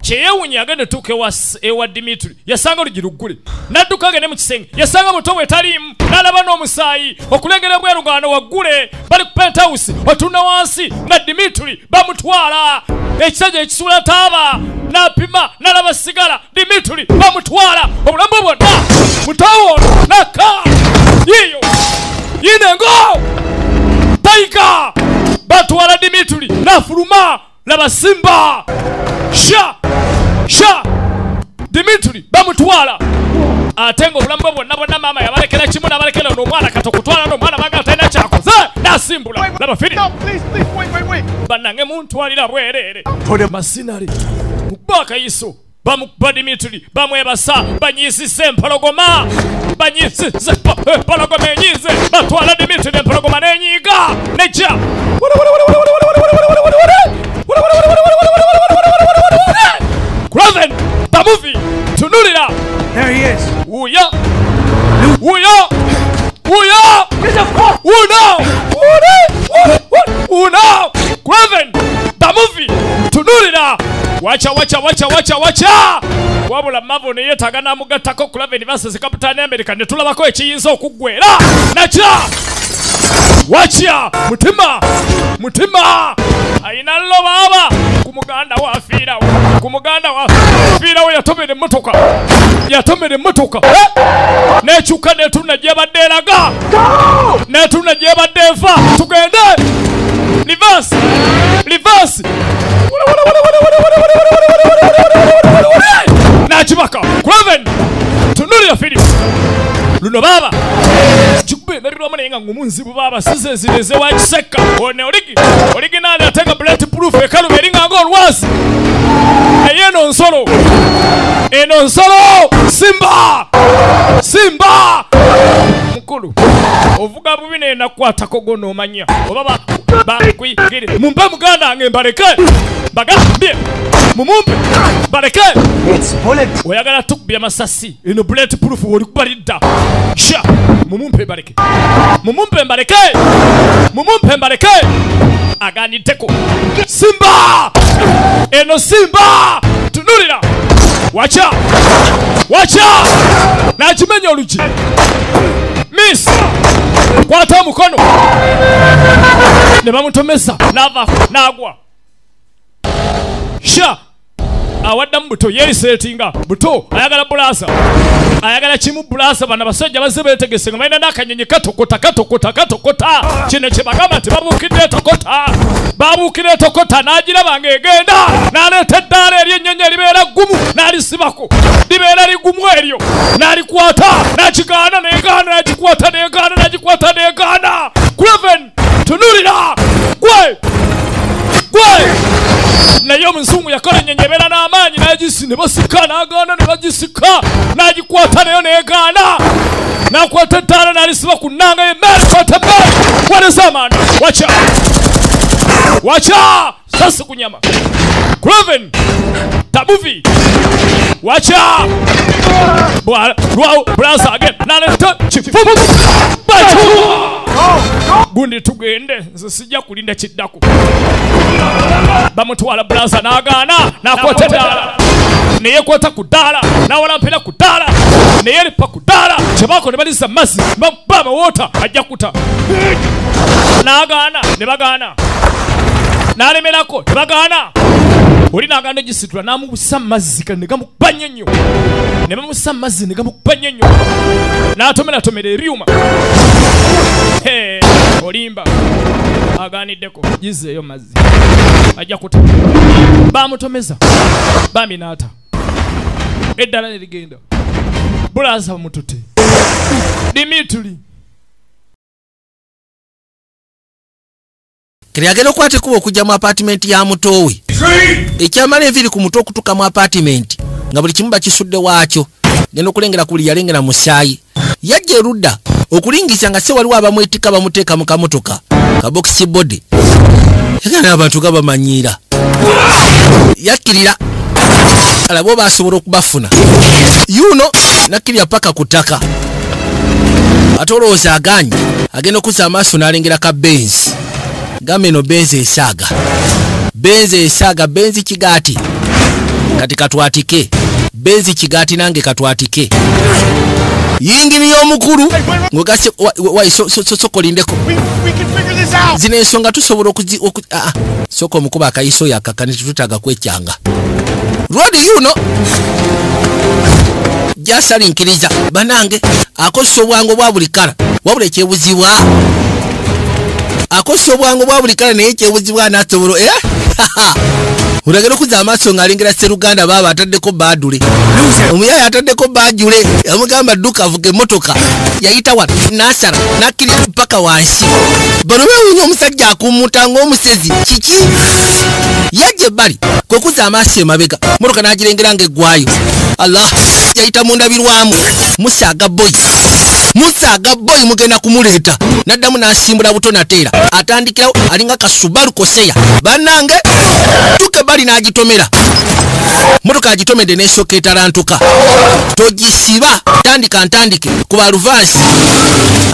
Kyeyewunya agende tuuka ewa Dimitri yasanga olugirugule n'adduka agende mu kisenge yasanga muto we taliimu n'alaba n'omusaayi okulengera bwerugano waggule bali ku penthouse otunda wansi nga Dimitri bamutwala ekisajja ekisuula taaba n'apima n'alaba sigala Dimitri bamutwala obulamu bwonna mutawo naka yiyo yinengo taika batwala Dimitri n'afuluma laba simba sha Dimitri bamutwala atenga obulamu bwonna maama yabalekera kimu n'abalekera n'omwana kato kutwala n'omwana baga talina kyakoze n'asimbula laba firi bannange muntwalira bwereere masinale mubaka yiso bamukuba Dimitri bamwebasa banyisise empologoma banyisise empologoma enyize batwala Dimitri n'empologoma n'enyiga nejja Kraven, the movie, tunulira. There he is. Uya. Kraven, the movie, tunulira. Wacha. Wabula mavo ne yetaga namugatako Kraven versus Captain America ne tulabako ekiyinza okuggwera. Nacha. Wacha mutima aina lobaba kumuganda wa firawo yatomere motoka nechuka netuna jebadde laga netuna jebadde fa tugende reverse nachibaka Kraven tunulira firi luno baba chikube nalirwa manenga ngumunzibu baba size zileze wachiseka one original ateka bulletproof ekalu beringa ngo olwasi eno nsolo simba mukulu ovuga bubi ne nakwatako gono omanya oba bakwigire mumpe muganda ngembaleke bagambye mumumpe baleke oyagala tukubya masasi eno bulletproof oli kubalidda sha mumumpe mbaleke aganiteko simba tunulira wacha nakimenya olugi miss kwata mukono ne bamutomesa nagwa sha awadda muto yerisetinga buto ayagala bulasa ayagala kimu bulasa bana basajja bazze betegese nga balina n'akanyenye katokota kino kye bagamba nti babuukira etokota n'agiraba ng'egenda n'aleeta eddaala ery'ennyonyi eribeera ggumu n'alisibako libeera ligumu eryo n'alikwata n'akigaana n'egaana Kraven tunulira gwe naye omuzungu yakola ennyonyi ebeera n'amaanyi n'agisi ne basika n'agaana ne bagisika n'agikwata nayo n'egaana n'akwata ettaala n'alisiba ku nnanga y'emmeeri kwata emmeeri walesa amaani wacha sasi ku nyama Kraven tabuvi wacha blaza again n'aleta kifumu gundi tugende nze sijja kulinda kiddako bamutwala blaza n'agaana n'akwata eddaala neyekwata ku ddaala n'awalampira ku ddaala neyeripa ku ddaala kyebako ne baliza mazzi bamuba amawota ajja kuta n'agaana ne bagaana n'alemerako ne bagaana oli n'agaana egisitula n'amubusa mazzi ne gamukuba nnyo ne bamusa mazzi ne gamukuba nnyo n'atomera ebyuma olimba agaaniddeko gizeeyo mazzi ajja kuta bamutomeza baminaata eddala ne ligenda bulaasa bamutute Dimitri Kyagenda okwate kuba okujja mu apartment ya mutowe ekyamala enviri ku muto okutuka mu apartment nga buli kimu bakisudde waakyo genda okulengera ku buli yalengera musaayi yajja erudda okulingisa nga se waliwo abamwetika bamuteeka mu kamotoka kabokisi body yagana abantu gabamanyiira yakkirira alabo basobola okubafuna yuno nakkirira paka ku ttaka ate olowooza aganye agenda okuza amaaso n'alengera ka benzi gambe eno benzi esaaga benzi kigaati kati katwatike benzi kigati nange katwatike yingiri y'omukulu ngogase sokolindeko zino ensonga tusobola soko omukuba akayiso yakakane tututaga kwecyanga Rodi yuno jasalinkiriza banange akoso bwango bwa buli kala wabula ekyebuzibwa akoso bwango bwa buli kala naye ekyebuzibwa nasobolo uragera okuza amaaso ng'alengera Sseruganda baba ataddeko baadule omuyaya ataddeko baajule yamugamba dduka avuga emmotoka yayita wa nasara nakkiri paka wansi bano beewuunya omusajja akumuta ng'omusezi kiki yajja ebbali kwe kuza amaaso emabega mmotoka n'agirengera ng'eggwayo allah yayita mu ndabirwamu musaaga boyi mugenda kumuleeta n'addamu n'asimbula buto nateera atandikirawo alinga kasubaru koseya bannange tuke bali n'agitomera motoka agitomedde n'esooka etalantuka togisiba tandika ntandike kuba luvansi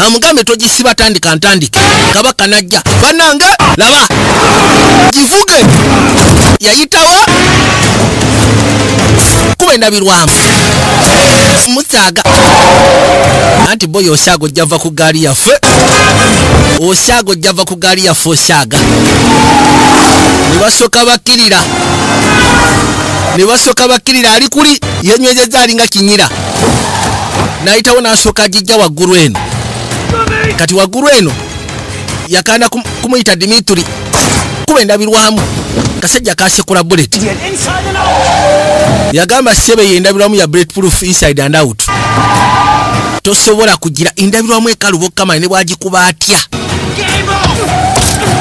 amugambe togisiba tandika ntandike kabaka najja bannange laba givuge yayitawa kuba endabirwamu musaaga anti boyi osaaga ojjava ku gaali yaffe osaaga ne basooka bakkirira ali kuli yenywezezza alinga kinyira nayitawo n'asooka agijja waggulu eno kati waggulu eno yakanda kumuyita Dimitri kuba endabirwamu kasajja kasekula bullet yagamba sebe yendabirwamu ya bulletproof inside and out tosobola kugira endabirwamu ekalubo kama ne bwagikuba atya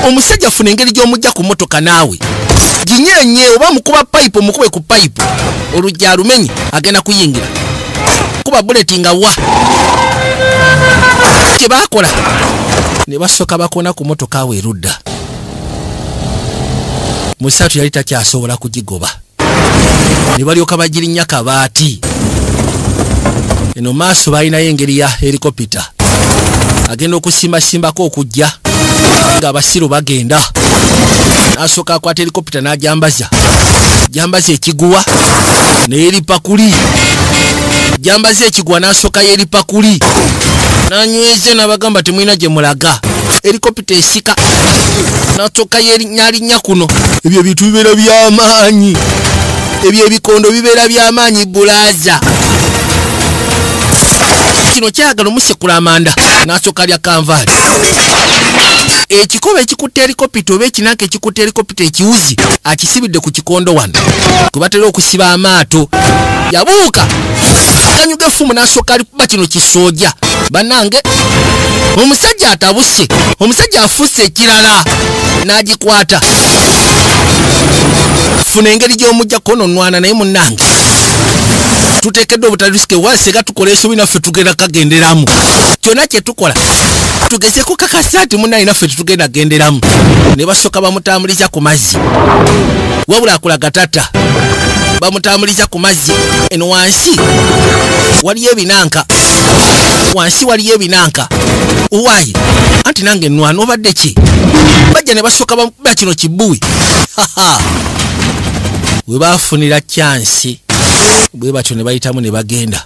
omusajja funa engeri gy'omujja ku motoka naawe ginyenye oba mukuba pipe omukube ku pipe olujja alumenye agenda kuyingira kuba bullet nga wa kyebakola ne basooka bakona ku motoka awe erudda musatu yali takyasobola kugigoba ne balyoka bagirinnya kabaati eno maaso balinayo engeri ya helikopita agenda okusimbasimbako okujja ng'abasiru bagenda n'asooka akwata helikopita n'ajambaza ekiguwa n'eripakuli jambaza ekiguwa n'asooka y'eripakuli n'anyweze n'abagamba temulina gye mulaga helikopita esika n'asooka y'erinnya kuno ebyo ebintu bibeera by'amaanyi ebyo ebikondo bibeera by'amaanyi bulaaza kino kyagala omusekula amanda n'asooka lya kanvaali ekikoba ekikutte helikopita oba ekinanka ekikutte helikopita ekiwuzi akisibidde ku kikondo wano kwe batera okusiba amaato yabuuka akanyuga effumu n'asooka ali kuba kino kisooja bannange omusajja atabuse omusajja afusse ekirala n'agikwata funa engeri gy'omujja kononwana naye munnange tuteekeddwa obutalisike wasega tukola esobi naffe tugenda kagenderamu kyonna kye tukola tugezeko kakasaati munnaye naffe tetugenda genderamu ne basooka bamutambuliza ku mazzi wabula akulaga tata bamutambuliza ku mazzi eno wansi waliyo ebinanka uwayi anti nange nnwana obadde ki bajja ne basooka bamukuba kino kibuwi we baafunira kyansi bwe batyo ne bayitamu ne bagenda